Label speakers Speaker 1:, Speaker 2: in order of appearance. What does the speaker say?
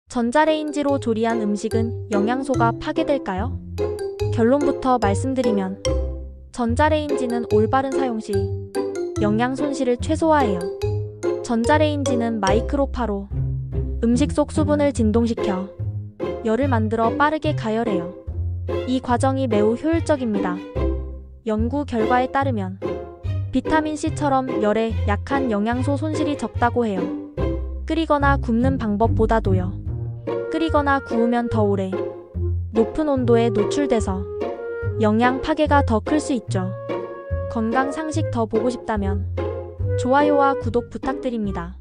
Speaker 1: 전자레인지로 조리한 음식은 영양소가 파괴될까요? 결론부터 말씀드리면 전자레인지는 올바른 사용 시 영양 손실을 최소화해요. 전자레인지는 마이크로파로 음식 속 수분을 진동시켜 열을 만들어 빠르게 가열해요. 이 과정이 매우 효율적입니다. 연구 결과에 따르면 비타민C처럼 열에 약한 영양소 손실이 적다고 해요. 끓이거나 굽는 방법보다도요. 끓이거나 구우면 더 오래 높은 온도에 노출돼서 영양 파괴가 더 클 수 있죠. 건강 상식 더 보고 싶다면 좋아요와 구독 부탁드립니다.